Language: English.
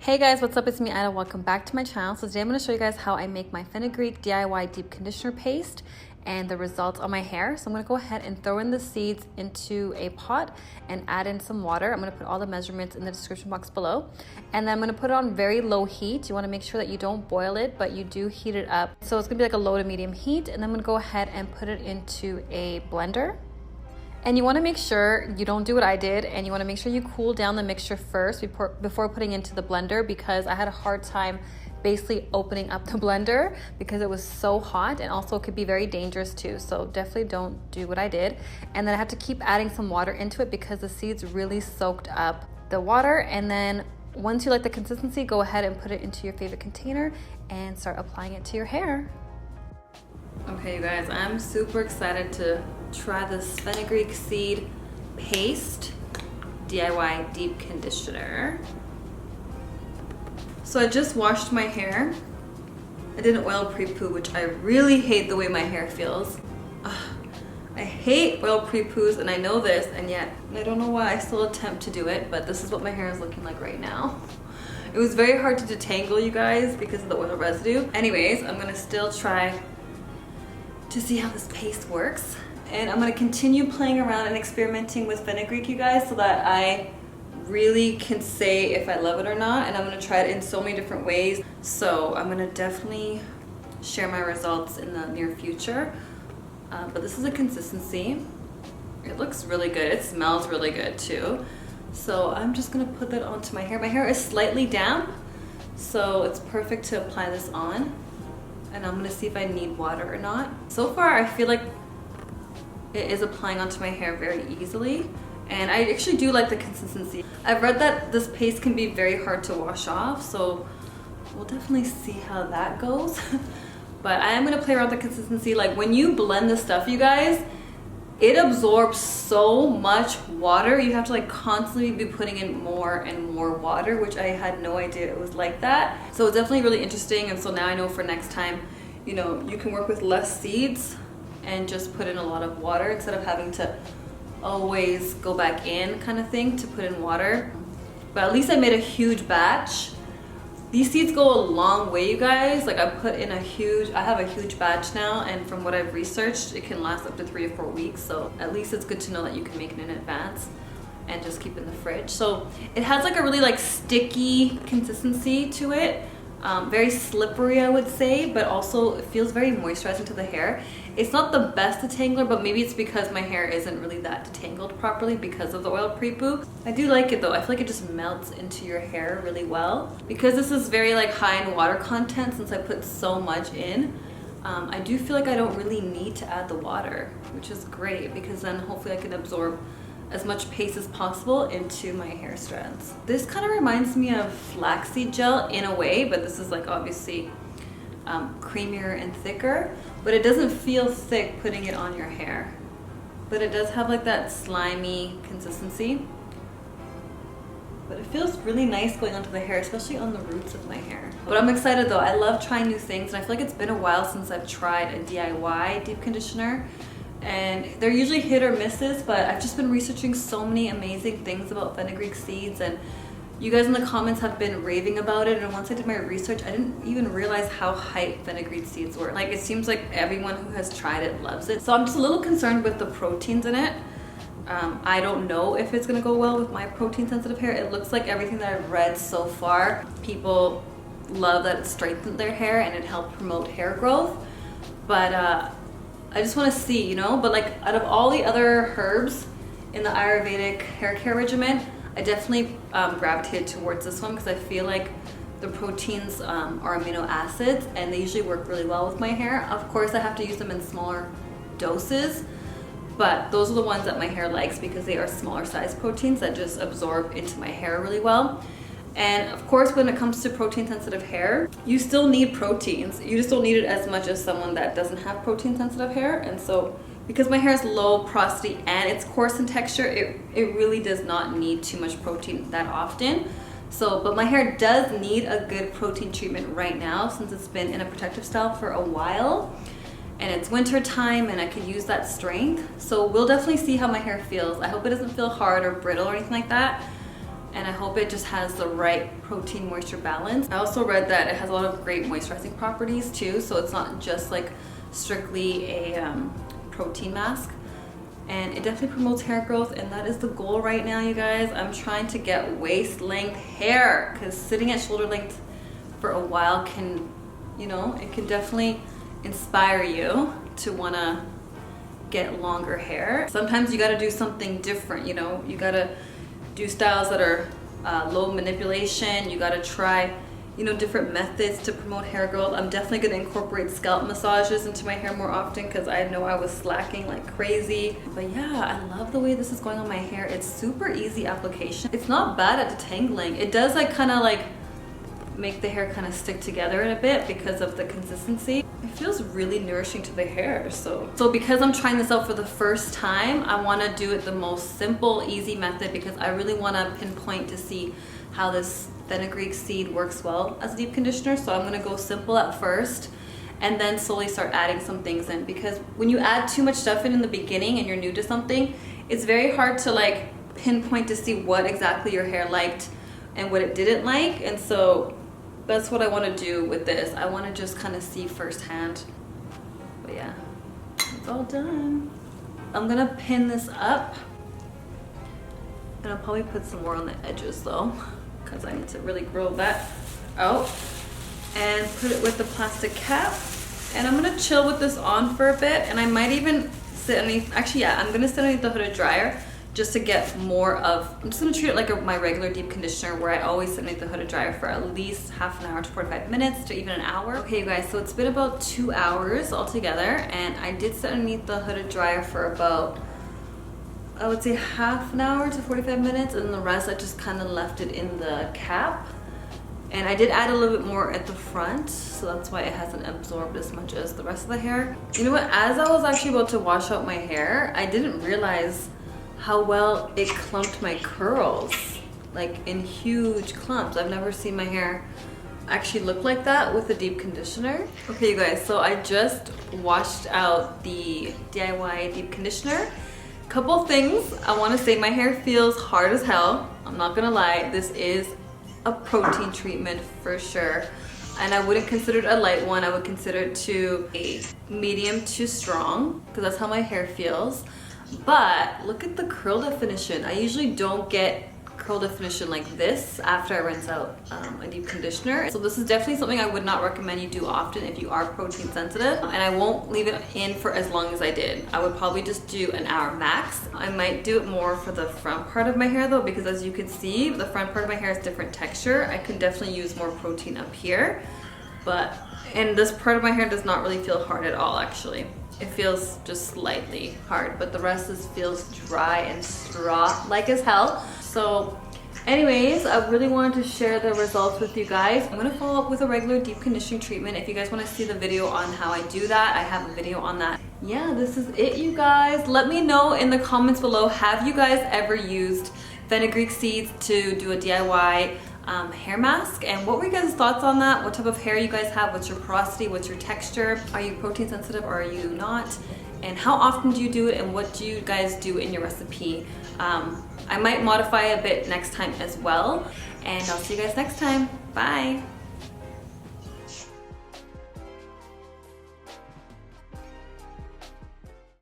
Hey guys, what's up? It's me, Ida. Welcome back to my channel. So today I'm going to show you guys how I make my Fenugreek DIY deep conditioner paste and the results on my hair. So I'm going to go ahead and throw in the seeds into a pot and add in some water. I'm going to put all the measurements in the description box below. And then I'm going to put it on very low heat. You want to make sure that you don't boil it, but you do heat it up. So it's going to be like a low to medium heat. And then I'm going to go ahead and put it into a blender. And you want to make sure you don't do what I did, and you want to make sure you cool down the mixture first before putting into the blender, because I had a hard time basically opening up the blender because it was so hot, and also it could be very dangerous too. So definitely don't do what I did. And then I have to keep adding some water into it because the seeds really soaked up the water. And then once you like the consistency, go ahead and put it into your favorite container and start applying it to your hair. Okay, you guys, I'm super excited to try this Fenugreek seed paste DIY deep conditioner. So I just washed my hair. I did an oil pre-poo, which I really hate the way my hair feels. Ugh, I hate oil pre-poos, and I know this, and yet I don't know why I still attempt to do it, but this is what my hair is looking like right now. It was very hard to detangle, you guys, because of the oil residue. Anyways, I'm gonna still try to see how this paste works. And I'm gonna continue playing around and experimenting with Fenugreek, you guys, so that I really can say if I love it or not. And I'm gonna try it in so many different ways. So I'm gonna definitely share my results in the near future. But this is a consistency. It looks really good. It smells really good too. So I'm just gonna put that onto my hair. My hair is slightly damp, so it's perfect to apply this on. And I'm gonna see if I need water or not. So far, I feel like it is applying onto my hair very easily. And I actually do like the consistency. I've read that this paste can be very hard to wash off, so we'll definitely see how that goes. But I am gonna play around with the consistency. Like when you blend this stuff, you guys, it absorbs so much water. You have to like constantly be putting in more and more water, which I had no idea it was like that. So it's definitely really interesting. And so now I know for next time, you know, you can work with less seeds and just put in a lot of water instead of having to always go back in kind of thing to put in water. But at least I made a huge batch. These seeds go a long way, you guys. Like I have a huge batch now, and from what I've researched, it can last up to 3 or 4 weeks. So at least it's good to know that you can make it in advance and just keep it in the fridge. So it has like a really like sticky consistency to it. Very slippery, I would say, but also it feels very moisturizing to the hair. It's not the best detangler, but maybe it's because my hair isn't really that detangled properly because of the oil pre-poo. I do like it though. I feel like it just melts into your hair really well. Because this is very like high in water content, since I put so much in, I do feel like I don't really need to add the water, which is great, because then hopefully I can absorb as much paste as possible into my hair strands. This kind of reminds me of flaxseed gel in a way, but this is like obviously creamier and thicker, but it doesn't feel thick putting it on your hair. But it does have like that slimy consistency. But it feels really nice going onto the hair, especially on the roots of my hair. But I'm excited though. I love trying new things, and I feel like it's been a while since I've tried a DIY deep conditioner. And they're usually hit or misses, but I've just been researching so many amazing things about Fenugreek seeds, and you guys in the comments have been raving about it. And once I did my research, I didn't even realize how hype Fenugreek seeds were. Like it seems like everyone who has tried it loves it. So I'm just a little concerned with the proteins in it. I don't know if it's gonna go well with my protein sensitive hair. It looks like everything that I've read so far, people love that it strengthened their hair and it helped promote hair growth. But I just want to see, you know, but like out of all the other herbs in the Ayurvedic Hair Care Regime, I definitely gravitated towards this one because I feel like the proteins are amino acids, and they usually work really well with my hair. Of course, I have to use them in smaller doses, but those are the ones that my hair likes because they are smaller size proteins that just absorb into my hair really well. And of course, when it comes to protein sensitive hair, you still need proteins. You just don't need it as much as someone that doesn't have protein sensitive hair. And so because my hair is low porosity and it's coarse in texture, it really does not need too much protein that often. So, but my hair does need a good protein treatment right now, since it's been in a protective style for a while. And it's winter time and I could use that strength. So we'll definitely see how my hair feels. I hope it doesn't feel hard or brittle or anything like that. and I hope it just has the right protein moisture balance. I also read that it has a lot of great moisturizing properties too, so it's not just like strictly a protein mask. And it definitely promotes hair growth, and that is the goal right now, you guys. I'm trying to get waist length hair, because sitting at shoulder length for a while can, you know, it can definitely inspire you to want to get longer hair. Sometimes you got to do something different, you know. You got to do styles that are low manipulation. You got to try, you know, different methods to promote hair growth. I'm definitely going to incorporate scalp massages into my hair more often, because I know I was slacking like crazy. But yeah, I love the way this is going on my hair. It's super easy application. It's not bad at detangling. It does like kind of like make the hair kind of stick together in a bit because of the consistency. It feels really nourishing to the hair. So because I'm trying this out for the first time, I want to do it the most simple, easy method, because I really want to pinpoint to see how this fenugreek seed works well as a deep conditioner. So I'm going to go simple at first and then slowly start adding some things in, because when you add too much stuff in the beginning and you're new to something, it's very hard to like pinpoint to see what exactly your hair liked and what it didn't like. And so that's what I want to do with this. I want to just kind of see firsthand. But yeah, it's all done. I'm gonna pin this up, and I'll probably put some more on the edges though, because I need to really grow that out. And put it with the plastic cap. And I'm gonna chill with this on for a bit, and I might even sit underneath, actually yeah, I'm gonna sit underneath the hooded dryer just to get more of, I'm just gonna treat it like my regular deep conditioner, where I always sit underneath the hooded dryer for at least half an hour to 45 minutes to even an hour. Okay you guys, so it's been about 2 hours altogether, and I did sit underneath the hooded dryer for about, I would say half an hour to 45 minutes, and the rest I just kind of left it in the cap. And I did add a little bit more at the front, so that's why it hasn't absorbed as much as the rest of the hair. You know what, as I was actually about to wash out my hair, I didn't realize how well it clumped my curls, like in huge clumps. I've never seen my hair actually look like that with a deep conditioner. Okay you guys, so I just washed out the DIY deep conditioner. Couple things I want to say, my hair feels hard as hell. I'm not gonna lie, this is a protein treatment for sure, and I wouldn't consider it a light one. I would consider it to a medium to strong, because that's how my hair feels. But look at the curl definition. I usually don't get curl definition like this after I rinse out a deep conditioner. So this is definitely something I would not recommend you do often if you are protein sensitive. And I won't leave it in for as long as I did. I would probably just do an hour max. I might do it more for the front part of my hair though, because as you can see, the front part of my hair is different texture. I can definitely use more protein up here. And this part of my hair does not really feel hard at all actually. It feels just slightly hard, but the rest feels dry and straw-like as hell. So anyways, I really wanted to share the results with you guys. I'm gonna follow up with a regular deep conditioning treatment. If you guys wanna see the video on how I do that, I have a video on that. Yeah, this is it you guys. Let me know in the comments below, have you guys ever used fenugreek seeds to do a DIY hair mask, and what were you guys' thoughts on that? What type of hair you guys have? What's your porosity? What's your texture? Are you protein sensitive or are you not? And how often do you do it, and what do you guys do in your recipe? I might modify a bit next time as well, and I'll see you guys next time. Bye.